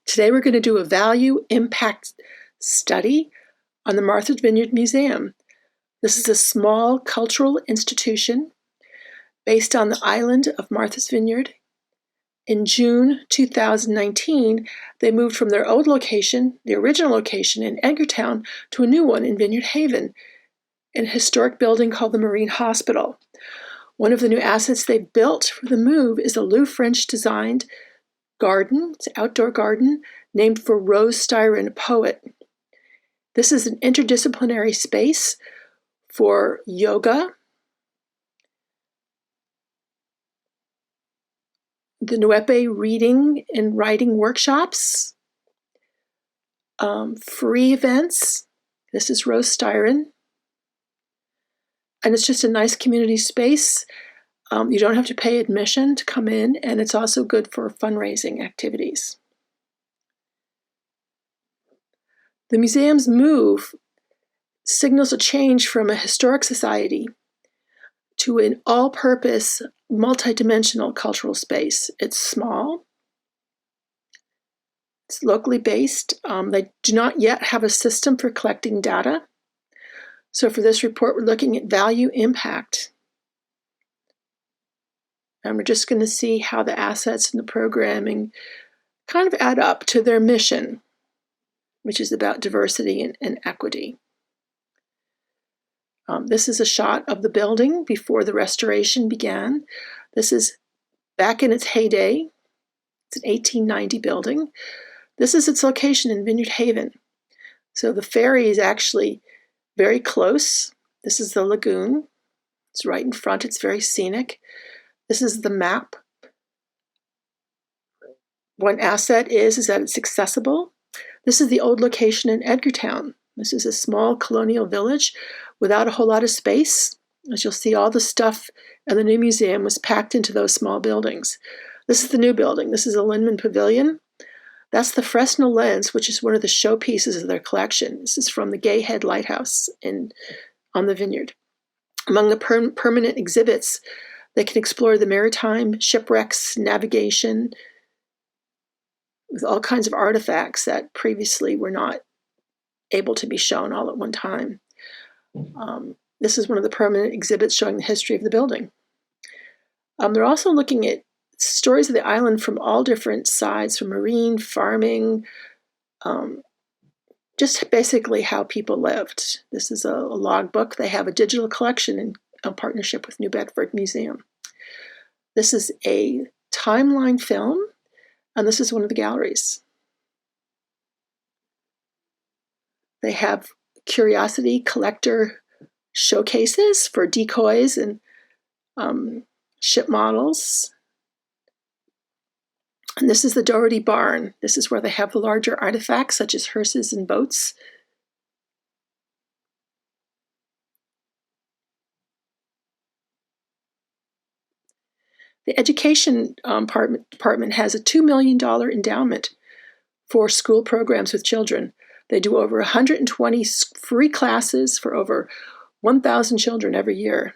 Today we're going to do a value impact study on the Martha's Vineyard Museum. This is a small cultural institution based on the island of Martha's Vineyard. In June 2019, they moved from their old location, the original location in Edgartown, to a new one in Vineyard Haven, in a historic building called the Marine Hospital. One of the new assets they built for the move is a Lou French-designed garden. It's an outdoor garden named for Rose Styron, a poet. This is an interdisciplinary space for yoga, the Nuepe reading and writing workshops, free events. This is Rose Styron. And it's just a nice community space. You don't have to pay admission to come in, and it's also good for fundraising activities. The museum's move signals a change from a historic society to an all-purpose, multidimensional cultural space. It's small. It's locally based. They do not yet have a system for collecting data. So for this report, we're looking at value impact. And we're just going to see how the assets and the programming kind of add up to their mission, which is about diversity and equity. This is a shot of the building before the restoration began. This is back in its heyday. It's an 1890 building. This is its location in Vineyard Haven. So the ferry is actually very close. This is the lagoon. It's right in front. It's very scenic. This is the map. One asset is that it's accessible. This is the old location in Edgartown. This is a small colonial village without a whole lot of space. As you'll see, all the stuff in the new museum was packed into those small buildings. This is the new building. This is a Lindeman Pavilion. That's the Fresnel lens, which is one of the showpieces of their collection. This is from the Gay Head Lighthouse on the vineyard. Among the permanent exhibits, they can explore the maritime, shipwrecks, navigation, with all kinds of artifacts that previously were not able to be shown all at one time. This is one of the permanent exhibits showing the history of the building. They're also looking at stories of the island from all different sides, from marine, farming, just basically how people lived. This is a logbook. They have a digital collection in a partnership with New Bedford Museum. This is a timeline film, and this is one of the galleries. They have curiosity collector showcases for decoys and ship models. And this is the Doherty Barn. This is where they have the larger artifacts such as hearses and boats. The education department has a $2 million endowment for school programs with children. They do over 120 free classes for over 1,000 children every year.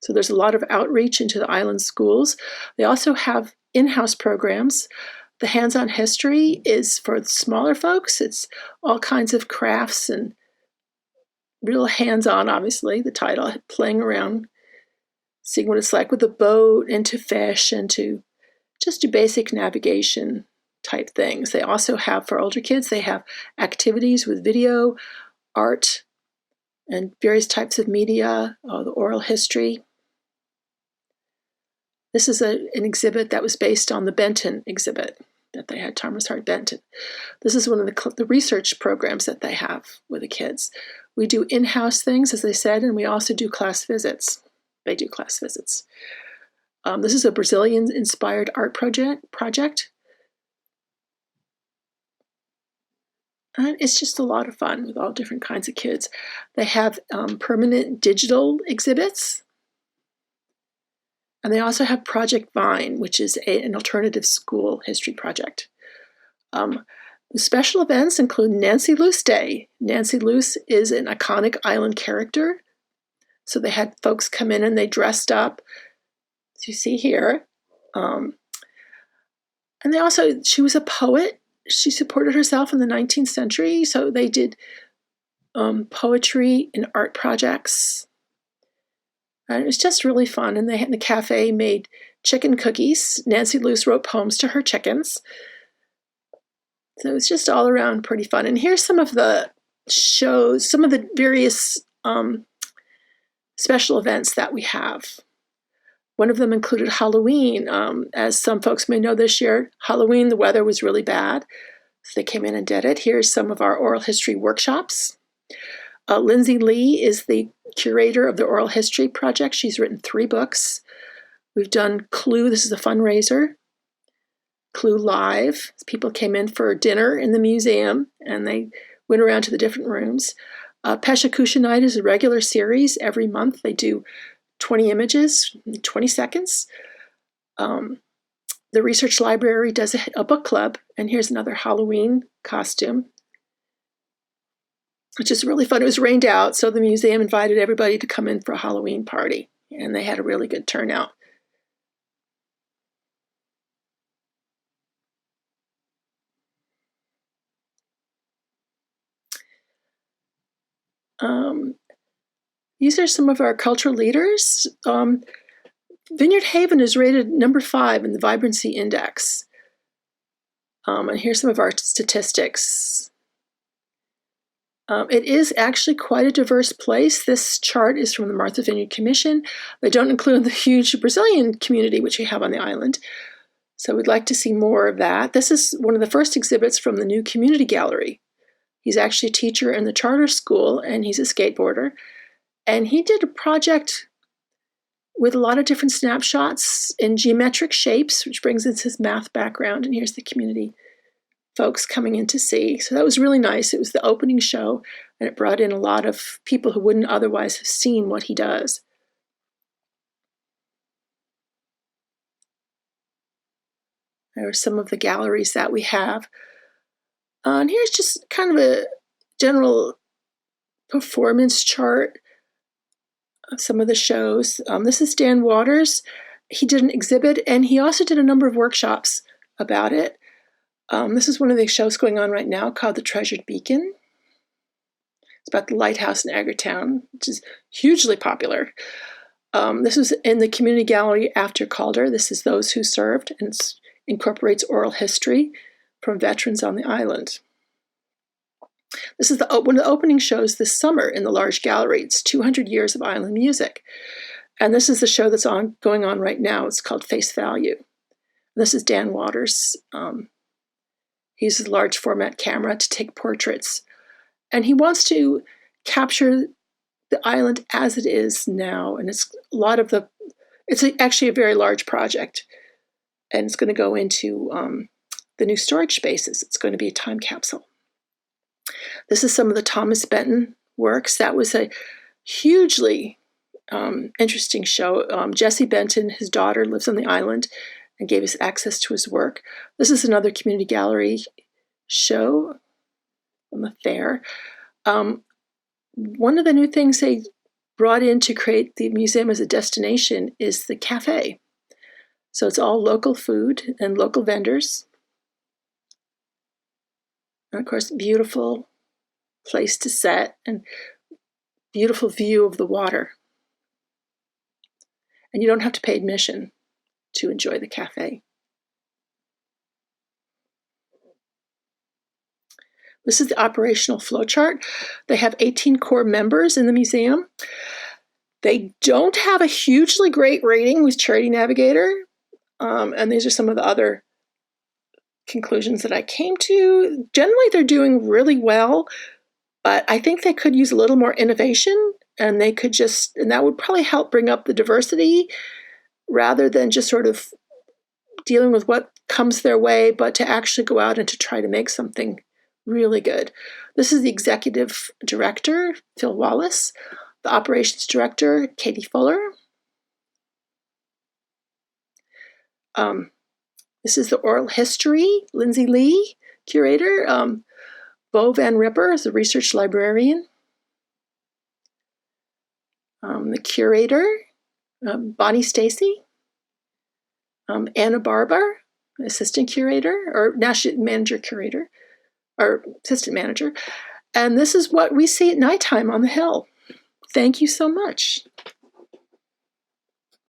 So there's a lot of outreach into the island schools. They also have in-house programs. The hands-on history is for the smaller folks. It's all kinds of crafts and real hands-on, obviously, the title, playing around, seeing what it's like with a boat and to fish and to just do basic navigation type things. They also have, for older kids, they have activities with video, art, and various types of media, the oral history. This is an exhibit that was based on the Benton exhibit that they had, Thomas Hart Benton. This is one of the research programs that they have with the kids. We do in-house things, as they said, and we also do class visits. They do class visits. This is a Brazilian-inspired art project. And it's just a lot of fun with all different kinds of kids. They have permanent digital exhibits. And they also have Project Vine, which is an alternative school history project. The special events include Nancy Luce Day. Nancy Luce is an iconic island character. So they had folks come in and they dressed up, as you see here. And they also, she was a poet. she supported herself in the 19th century, so they did poetry and art projects. And it was just really fun. And the cafe made chicken cookies. Nancy Luce wrote poems to her chickens. So it was just all around pretty fun. And here's some of the shows, some of the various special events that we have. One of them included Halloween. As some folks may know, this year, Halloween, the weather was really bad. So they came in and did it. Here's some of our oral history workshops. Lindsay Lee is the curator of the Oral History Project. She's written 3 books. We've done Clue. This is a fundraiser. Clue Live. People came in for dinner in the museum, and they went around to the different rooms. Peshakusha Night is a regular series. Every month they do 20 images, 20 seconds. The research library does a book club, and here's another Halloween costume, which is really fun. It was rained out, so the museum invited everybody to come in for a Halloween party, and they had a really good turnout. These are some of our cultural leaders. Vineyard Haven is rated number 5 in the Vibrancy Index. And here's some of our statistics. It is actually quite a diverse place. This chart is from the Martha Vineyard Commission. They don't include the huge Brazilian community which we have on the island. So we'd like to see more of that. This is one of the first exhibits from the new community gallery. He's actually a teacher in the charter school, and he's a skateboarder. And he did a project with a lot of different snapshots in geometric shapes, which brings in his math background. And here's the community folks coming in to see. So that was really nice. It was the opening show, and it brought in a lot of people who wouldn't otherwise have seen what he does. There are some of the galleries that we have. And here's just kind of a general performance chart of some of the shows. This is Dan Waters. He did an exhibit, and he also did a number of workshops about it. This is one of the shows going on right now called The Treasured Beacon. It's about the lighthouse in Agritown, which is hugely popular. This was in the community gallery after Calder. This is Those Who Served, and it incorporates oral history from veterans on the island. This is one of the opening shows this summer in the large gallery. It's 200 Years of Island Music. And this is the show that's going on right now. It's called Face Value. This is Dan Waters. He uses a large format camera to take portraits. And he wants to capture the island as it is now. And it's actually a very large project. And it's going to go into the new storage spaces. It's going to be a time capsule. This is some of the Thomas Benton works. That was a hugely interesting show. Jesse Benton, his daughter, lives on the island and gave us access to his work. This is another community gallery show on the fair. One of the new things they brought in to create the museum as a destination is the cafe. So it's all local food and local vendors. And of course, beautiful place to set and beautiful view of the water. And you don't have to pay admission to enjoy the cafe. This is the operational flowchart. They have 18 core members in the museum. They don't have a hugely great rating with Charity Navigator. And these are some of the other conclusions that I came to. Generally, they're doing really well, but I think they could use a little more innovation, and that would probably help bring up the diversity rather than just sort of dealing with what comes their way, but to actually go out and to try to make something really good. This is the executive director, Phil Wallace, the operations director, Katie Fuller. This is the oral history, Lindsay Lee, curator. Bo Van Ripper is the research librarian. The curator, Bonnie Stacy. Anna Barber, assistant curator, or national manager curator, or assistant manager. And this is what we see at nighttime on the hill. Thank you so much.